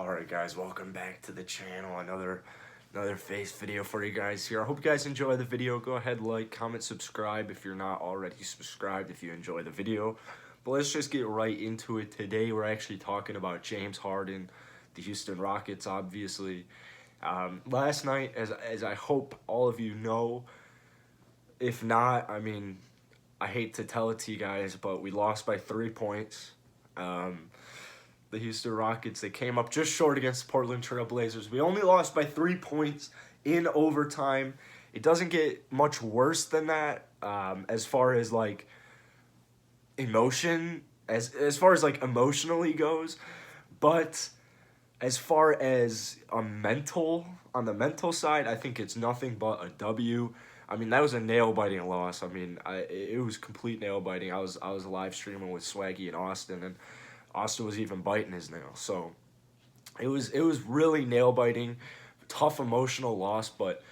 Alright guys, welcome back to the channel. Another face video for you guys here. I hope you guys enjoy the video. Go ahead, like, comment, subscribe if you're not already subscribed if you enjoy the video. But let's just get right into it. Today we're actually talking about James Harden, the Houston Rockets, obviously. Last night, as I hope all of you know, if not, I mean, I hate to tell it to you guys, but we lost by 3 points. The Houston Rockets, they came up just short against the Portland Trail Blazers. We only lost by 3 points in overtime. It doesn't get much worse than that as far as like emotion, as far as like emotionally goes. But as far as on the mental side, I think it's nothing but a W. I mean, that was a nail-biting loss. I mean, it was complete nail-biting. I was live streaming with Swaggy and Austin, and Austin was even biting his nail. So it was really nail-biting, tough emotional loss, but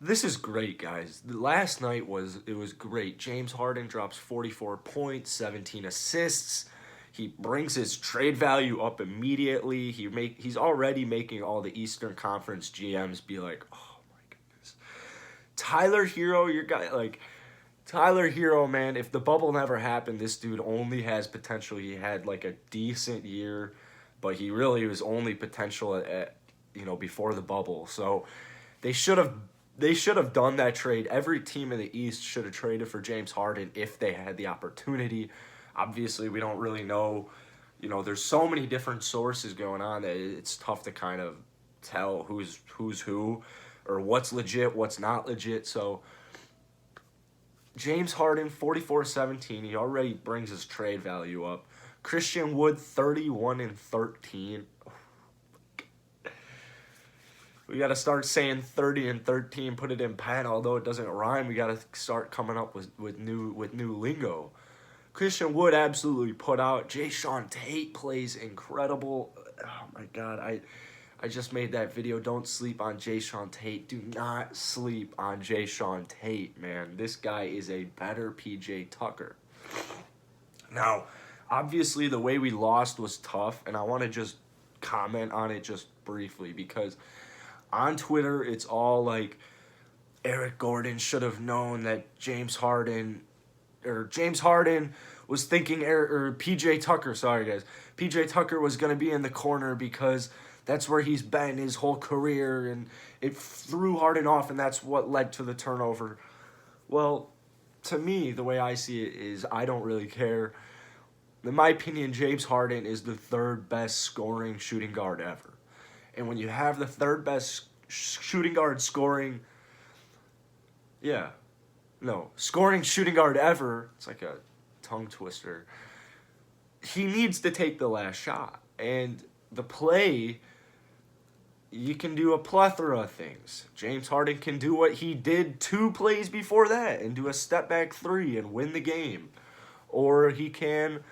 this is great, guys. Last night was great. James Harden drops 44 points, 17 assists. He brings his trade value up immediately. He's already making all the Eastern Conference GMs be like, "Oh my goodness. Tyler Hero, your guy, like Tyler Hero, man, if the bubble never happened, this dude only has potential. He had like a decent year, but he really was only potential at before the bubble. So they should have done that trade. Every team in the East should have traded for James Harden if they had the opportunity. Obviously, we don't really know. There's so many different sources going on that it's tough to kind of tell who's who or what's legit, what's not legit. So James Harden, 44-17. He already brings his trade value up. Christian Wood, 31-13. We got to start saying 30-13, put it in pen. Although it doesn't rhyme, we got to start coming up with new lingo. Christian Wood absolutely put out. Jayshawn Tate plays incredible. Oh my God, I just made that video. Don't sleep on Jayshawn Tate. Do not sleep on Jayshawn Tate, man. This guy is a better PJ Tucker. Now, obviously, the way we lost was tough, and I want to just comment on it just briefly because on Twitter, it's all like Eric Gordon should have known that James Harden was thinking, or PJ Tucker, sorry guys, PJ Tucker was going to be in the corner because that's where he's been his whole career, and it threw Harden off, and that's what led to the turnover. Well, to me, the way I see it is I don't really care. In my opinion, James Harden is the third best scoring shooting guard ever. And when you have the third best shooting guard scoring shooting guard ever, it's like a tongue twister, he needs to take the last shot. And the play, you can do a plethora of things. James Harden can do what he did 2 plays before that and do a step back 3 and win the game. Or he can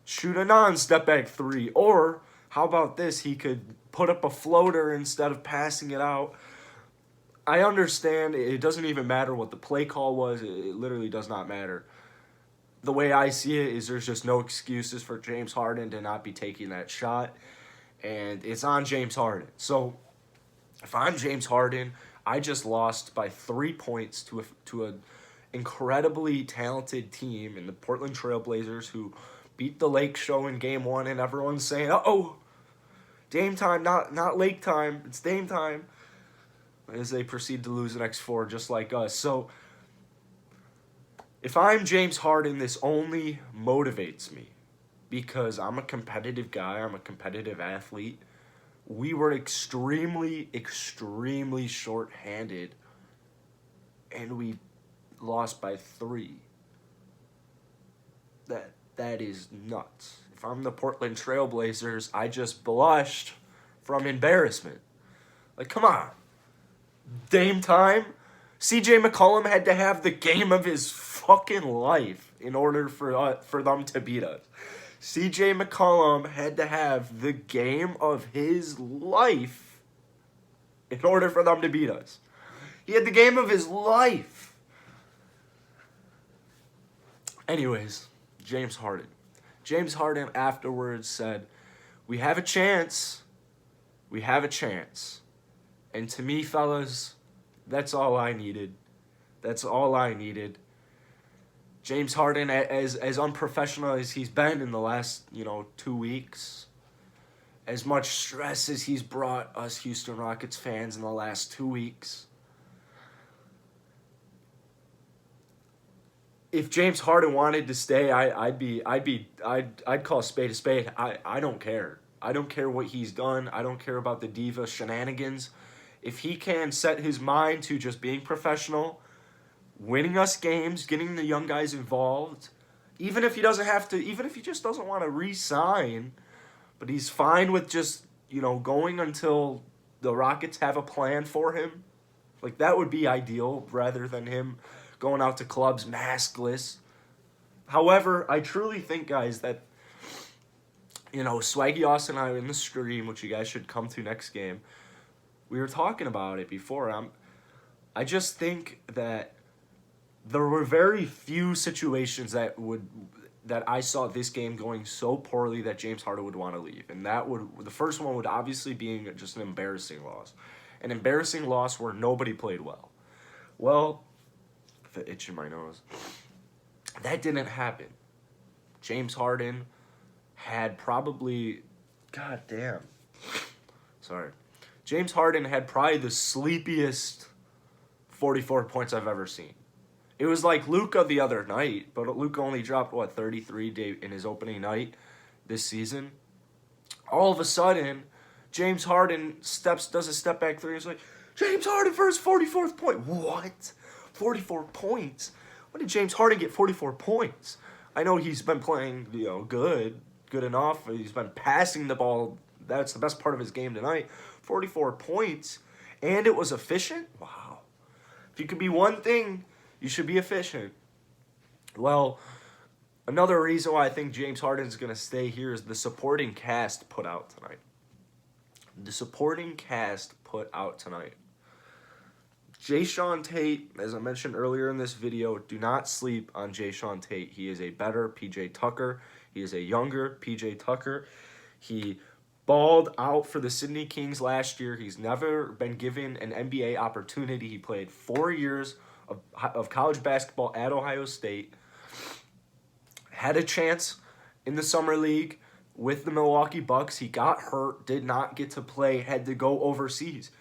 shoot a non-step back 3. Or how about this? He could put up a floater instead of passing it out. I understand it doesn't even matter what the play call was. It literally does not matter. The way I see it is there's just no excuses for James Harden to not be taking that shot. And it's on James Harden. So if I'm James Harden, I just lost by 3 points to a incredibly talented team in the Portland Trail Blazers who beat the Lake Show in Game 1, and everyone's saying, "Uh-oh, Dame time, not Lake time, it's Dame time," as they proceed to lose the next 4 just like us. So if I'm James Harden, this only motivates me because I'm a competitive guy, I'm a competitive athlete. We were extremely, extremely short-handed, and we lost by 3. That is nuts. If I'm the Portland Trail Blazers, I just blushed from embarrassment. Like, come on. Dame time? CJ McCollum had to have the game of his fucking life in order for them to beat us. CJ McCollum had to have the game of his life in order for them to beat us. He had the game of his life. Anyways, James Harden. James Harden afterwards said, "We have a chance. We have a chance. And to me, fellas, that's all I needed. That's all I needed. James Harden, as unprofessional as he's been in the last, 2 weeks, as much stress as he's brought us Houston Rockets fans in the last 2 weeks, if James Harden wanted to stay, I'd call a spade a spade. I don't care. I don't care what he's done. I don't care about the diva shenanigans. If he can set his mind to just being professional, winning us games, getting the young guys involved, even if he just doesn't want to re-sign, but he's fine with just, going until the Rockets have a plan for him. Like, that would be ideal rather than him going out to clubs maskless. However, I truly think, guys, that, Swaggy Austin and I in the stream, which you guys should come to next game, we were talking about it before. I just think that there were very few situations that I saw this game going so poorly that James Harden would want to leave. And the first one would obviously being just an embarrassing loss. An embarrassing loss where nobody played well. Well, the itch in my nose. That didn't happen. James Harden had probably, James Harden had probably the sleepiest 44 points I've ever seen. It was like Luka the other night, but Luka only dropped, 33 in his opening night this season. All of a sudden, James Harden does a step back three. He's like, James Harden for his 44th point. What? 44 points? When did James Harden get 44 points? I know he's been playing, good enough. He's been passing the ball. That's the best part of his game tonight. 44 points, and it was efficient? Wow. If you could be one thing, you should be efficient. Well, another reason why I think James Harden's going to stay here is the supporting cast put out tonight. Jayshawn Tate, as I mentioned earlier in this video, do not sleep on Jayshawn Tate. He is a better PJ Tucker. He is a younger PJ Tucker. He balled out for the Sydney Kings last year. He's never been given an NBA opportunity. He played 4 years of college basketball at Ohio State. Had a chance in the summer league with the Milwaukee Bucks. He got hurt, did not get to play, had to go overseas.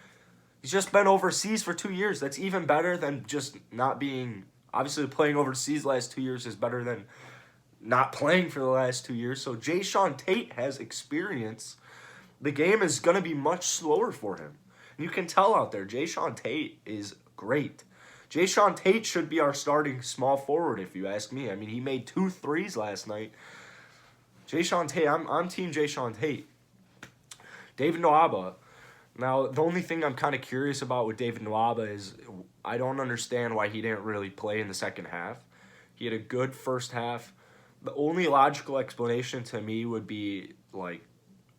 He's just been overseas for 2 years. That's even better than just not being... Obviously, playing overseas the last 2 years is better than not playing for the last 2 years. So Jayshawn Tate has experience. The game is going to be much slower for him. And you can tell out there, Jayshawn Tate is great. Jayshawn Tate should be our starting small forward, if you ask me. I mean, he made 2 threes last night. Jayshawn Tate, I'm Team Jayshawn Tate. David Nwaba. Now, the only thing I'm kind of curious about with David Nwaba is I don't understand why he didn't really play in the second half. He had a good first half. The only logical explanation to me would be,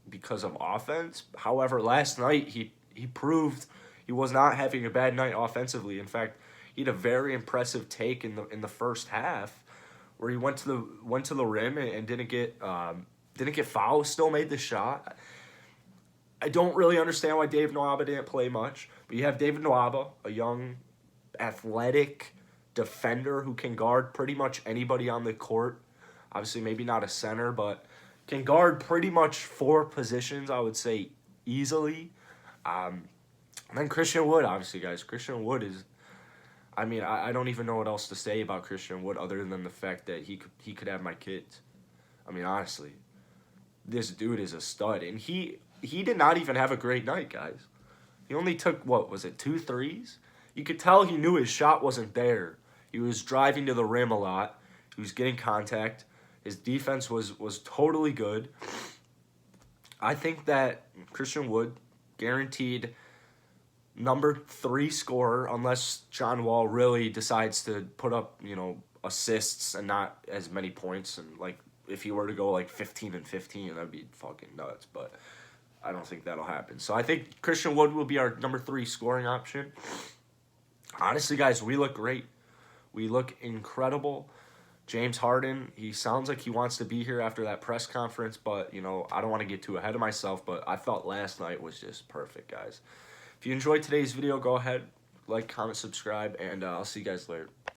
because of offense. However, last night he proved he was not having a bad night offensively. In fact, he had a very impressive take in the first half where he went to the rim and didn't get fouled, still made the shot. I don't really understand why Dave Nwaba didn't play much, but you have David Nwaba, a young, athletic defender who can guard pretty much anybody on the court. Obviously, maybe not a center, but can guard pretty much 4 positions, I would say, easily. And then Christian Wood, obviously, guys. Christian Wood is... I mean, I don't even know what else to say about Christian Wood other than the fact that he could have my kids. I mean, honestly, this dude is a stud. And he did not even have a great night, guys. He only took, 2 threes? You could tell he knew his shot wasn't there. He was driving to the rim a lot. He was getting contact. His defense was totally good. I think that Christian Wood guaranteed number 3 scorer unless John Wall really decides to put up, assists and not as many points. And, if he were to go, 15 and 15, that'd be fucking nuts. But I don't think that'll happen. So I think Christian Wood will be our number 3 scoring option. Honestly, guys, we look great. We look incredible. James Harden, he sounds like he wants to be here after that press conference, but, you know, I don't want to get too ahead of myself, but I thought last night was just perfect, guys. If you enjoyed today's video, go ahead, like, comment, subscribe, and I'll see you guys later.